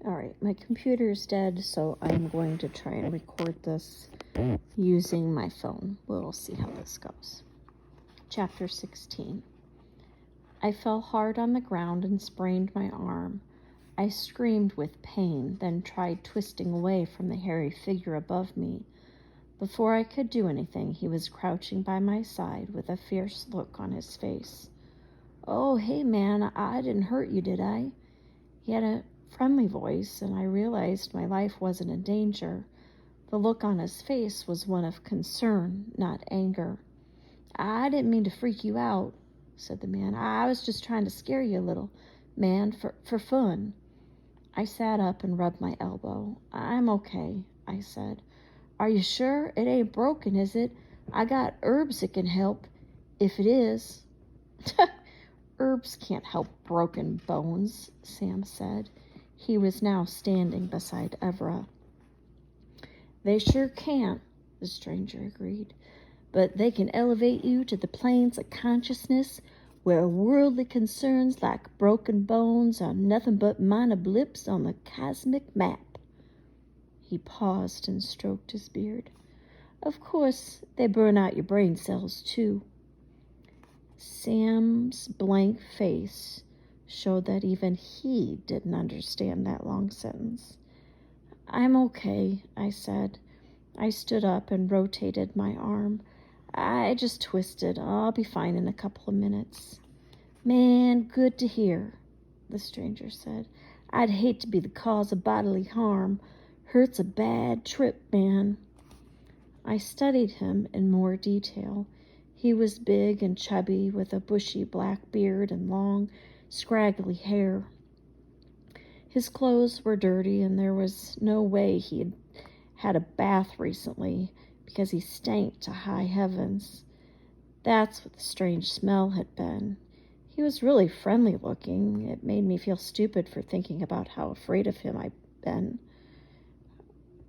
All right, my computer's dead, so I'm going to try and record this using my phone. We'll see how this goes. Chapter 16. I fell hard on the ground and sprained my arm. I screamed with pain, then tried twisting away from the hairy figure above me. Before I could do anything, he was crouching by my side with a fierce look on his face. "Oh, hey, man, I didn't hurt you, did I?" He had a friendly voice, and I realized my life wasn't in danger. The look on his face was one of concern, not anger. "I didn't mean to freak you out," said the man. "I was just trying to scare you a little, man, for fun." I sat up and rubbed my elbow. "I'm okay," I said. "Are you sure? It ain't broken, is it? I got herbs that can help, if it is." "Herbs can't help broken bones," Sam said. He was now standing beside Evra. "They sure can't," the stranger agreed. "But they can elevate you to the planes of consciousness where worldly concerns like broken bones are nothing but minor blips on the cosmic map." He paused and stroked his beard. "Of course, they burn out your brain cells, too." Sam's blank face showed that even he didn't understand that long sentence. "I'm okay," I said. I stood up and rotated my arm. "I just twisted. I'll be fine in a couple of minutes." "Man, good to hear," the stranger said. "I'd hate to be the cause of bodily harm. Hurt's a bad trip, man." I studied him in more detail. He was big and chubby, with a bushy black beard and long, scraggly hair. His clothes were dirty, and there was no way he had had a bath recently, because he stank to high heavens. That's what the strange smell had been. He was really friendly looking. It made me feel stupid for thinking about how afraid of him I'd been.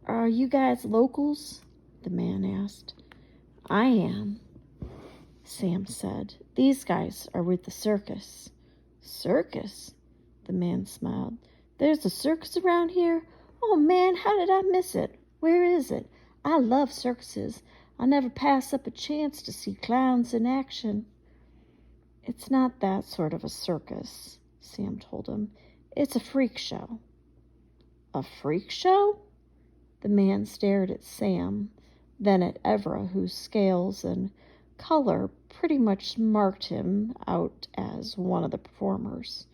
"Are you guys locals?" the man asked. "I am," Sam said. "These guys are with the circus." "Circus?" The man smiled. "There's a circus around here? Oh, man, how did I miss it? Where is it? I love circuses. I never pass up a chance to see clowns in action." "It's not that sort of a circus," Sam told him. "It's a freak show." "A freak show?" The man stared at Sam, then at Evra, whose scales and color pretty much marked him out as one of the performers.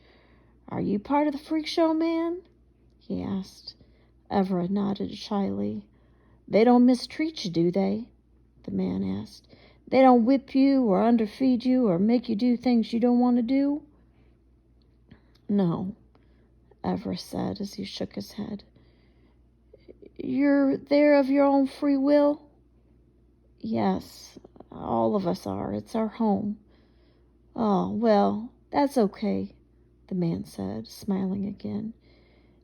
"Are you part of the freak show, man?" he asked. Evra nodded shyly. "They don't mistreat you, do they?" the man asked. "They don't whip you or underfeed you or make you do things you don't want to do?" "No," Evra said as he shook his head. "You're there of your own free will?" "Yes, all of us are. It's our home." "Oh, well, that's okay," the man said, smiling again.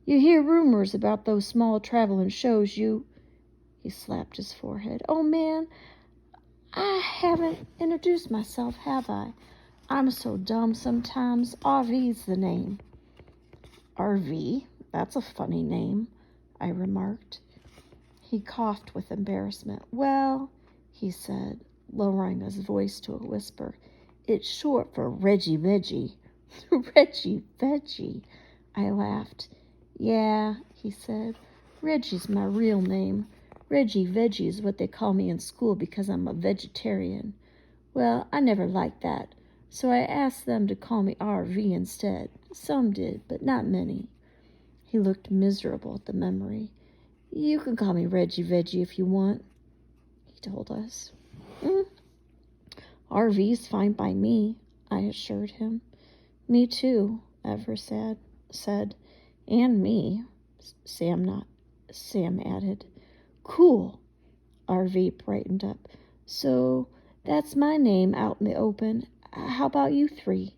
"You hear rumors about those small traveling shows He slapped his forehead. "Oh, man, I haven't introduced myself, have I? I'm so dumb sometimes. RV's the name." "RV? That's a funny name," I remarked. He coughed with embarrassment. "Well," he said, lowering his voice to a whisper, "it's short for Reggie Veggie." "Reggie Veggie," I laughed. "Yeah," he said, "Reggie's my real name. Reggie Veggie is what they call me in school because I'm a vegetarian. Well, I never liked that, so I asked them to call me RV instead. Some did, but not many." He looked miserable at the memory. "You can call me Reggie Veggie if you want," he told us. "RV's fine by me," I assured him. "Me too," Ever said. "And me," Sam added. "Cool." RV brightened up. "So that's my name out in the open. How about you three?"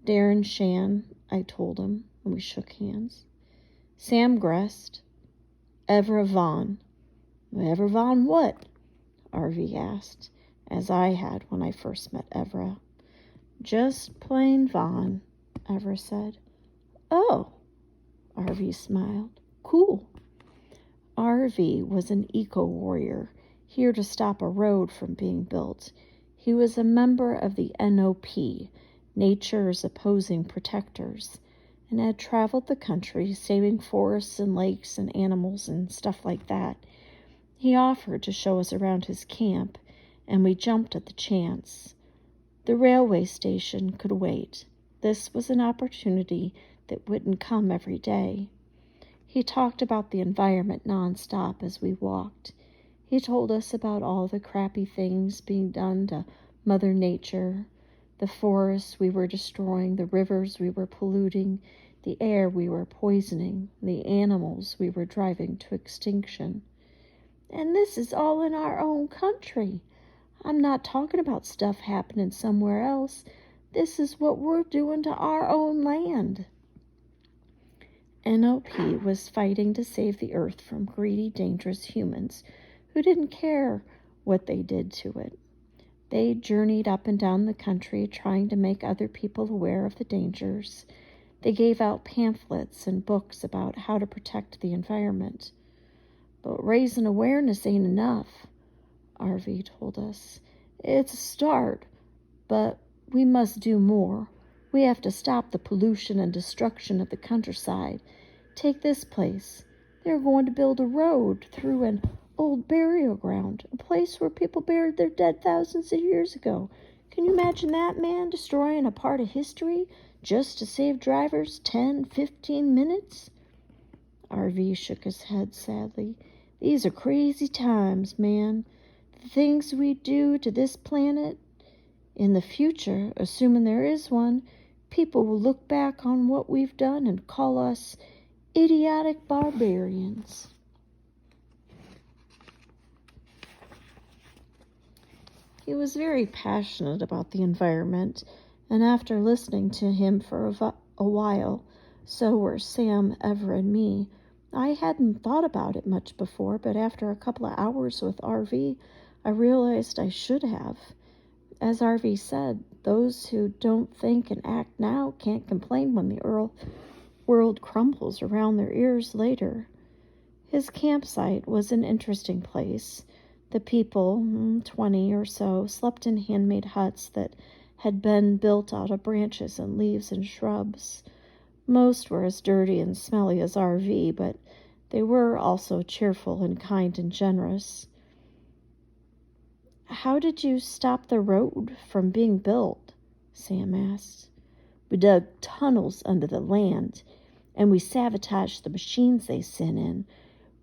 "Darren Shan," I told him, and we shook hands. "Sam Grest." "Evra Vaughn." "Evra Vaughn what?" RV asked, as I had when I first met Evra. "Just plain Vaughn," Evra said. "Oh," RV smiled. Cool. RV was an eco-warrior, here to stop a road from being built. He was a member of the NOP, Nature's Opposing Protectors, and had traveled the country saving forests and lakes and animals and stuff like that. He offered to show us around his camp, and we jumped at the chance. The railway station could wait. This was an opportunity that wouldn't come every day. He talked about the environment nonstop as we walked. He told us about all the crappy things being done to Mother Nature, the forests we were destroying, the rivers we were polluting, the air we were poisoning, the animals we were driving to extinction. And this is all in our own country. I'm not talking about stuff happening somewhere else. This is what we're doing to our own land. NOP was fighting to save the earth from greedy, dangerous humans who didn't care what they did to it. They journeyed up and down the country trying to make other people aware of the dangers. They gave out pamphlets and books about how to protect the environment. But raising awareness ain't enough, RV told us. It's a start, but we must do more. We have to stop the pollution and destruction of the countryside. Take this place. They're going to build a road through an old burial ground, a place where people buried their dead thousands of years ago. Can you imagine that, man, destroying a part of history just to save drivers 10, 15 minutes? RV shook his head sadly. These are crazy times, man. The things we do to this planet. In the future, assuming there is one, people will look back on what we've done and call us idiotic barbarians. He was very passionate about the environment, and after listening to him for a while, so were Sam, Ever, and me. I hadn't thought about it much before, but after a couple of hours with RV, I realized I should have. As RV said, those who don't think and act now can't complain when the world crumbles around their ears later. His campsite was an interesting place. The people, 20 or so, slept in handmade huts that had been built out of branches and leaves and shrubs. Most were as dirty and smelly as RV, but they were also cheerful and kind and generous. How did you stop the road from being built? Sam asked. We dug tunnels under the land, and we sabotaged the machines they sent in.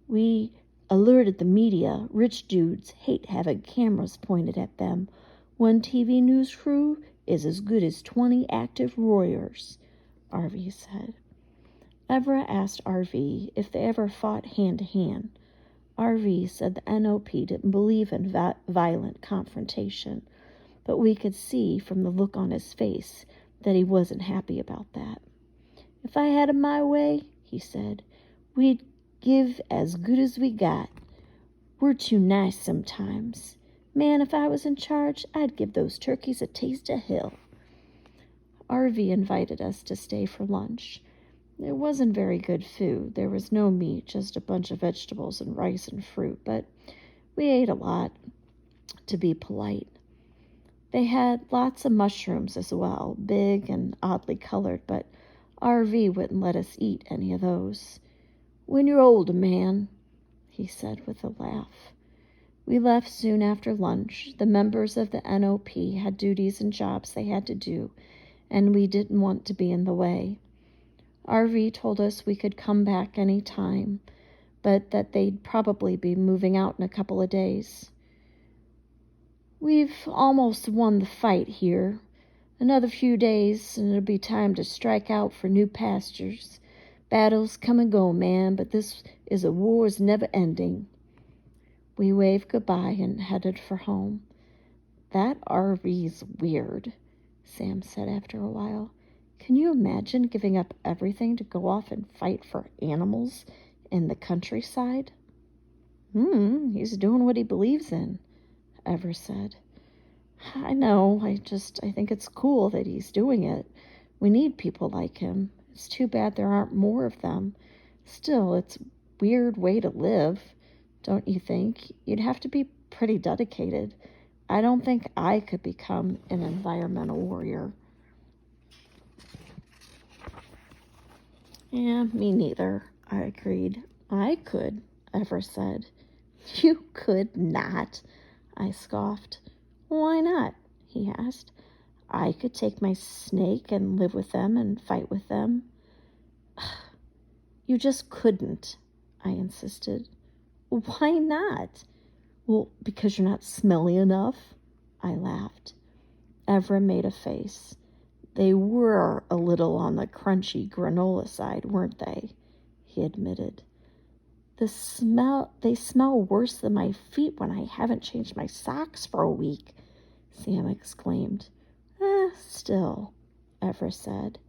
We alerted the media. Rich dudes hate having cameras pointed at them. One TV news crew is as good as 20 active warriors, RV said. Evra asked RV if they ever fought hand-to-hand. RV said the NOP didn't believe in violent confrontation, but we could see from the look on his face that he wasn't happy about that. If I had it my way, he said, we'd give as good as we got. We're too nice sometimes. Man, if I was in charge, I'd give those turkeys a taste of hell. RV invited us to stay for lunch. It wasn't very good food. There was no meat, just a bunch of vegetables and rice and fruit, but we ate a lot, to be polite. They had lots of mushrooms as well, big and oddly colored, but RV wouldn't let us eat any of those. When you're older, man, he said with a laugh. We left soon after lunch. The members of the NOP had duties and jobs they had to do, and we didn't want to be in the way. RV told us we could come back any time, but that they'd probably be moving out in a couple of days. We've almost won the fight here. Another few days, and it'll be time to strike out for new pastures. Battles come and go, man, but this is a war's never ending. We waved goodbye and headed for home. That RV's weird, Sam said after a while. Can you imagine giving up everything to go off and fight for animals in the countryside? He's doing what he believes in, Ever said. I know, I think it's cool that he's doing it. We need people like him. It's too bad there aren't more of them. Still, it's a weird way to live, don't you think? You'd have to be pretty dedicated. I don't think I could become an environmental warrior. Yeah, me neither, I agreed. I could, Ever said. You could not, I scoffed. Why not? He asked. I could take my snake and live with them and fight with them. You just couldn't, I insisted. Why not? Well, because you're not smelly enough, I laughed. Evra made a face. They were a little on the crunchy granola side, weren't they? He admitted. They smell worse than my feet when I haven't changed my socks for a week, Sam exclaimed. Still, Evra said.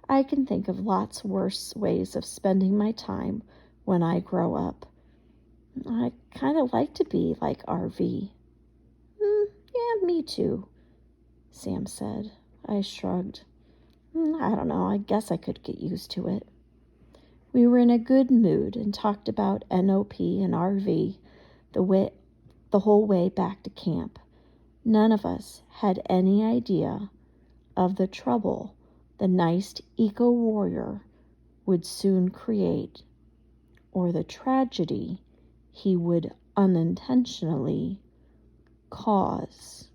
I can think of lots worse ways of spending my time when I grow up. I kind of like to be like RV. Yeah, me too, Sam said. I shrugged. I don't know, I guess I could get used to it. We were in a good mood and talked about NOP and RV the whole way back to camp. None of us had any idea of the trouble the nice eco-warrior would soon create, or the tragedy he would unintentionally cause.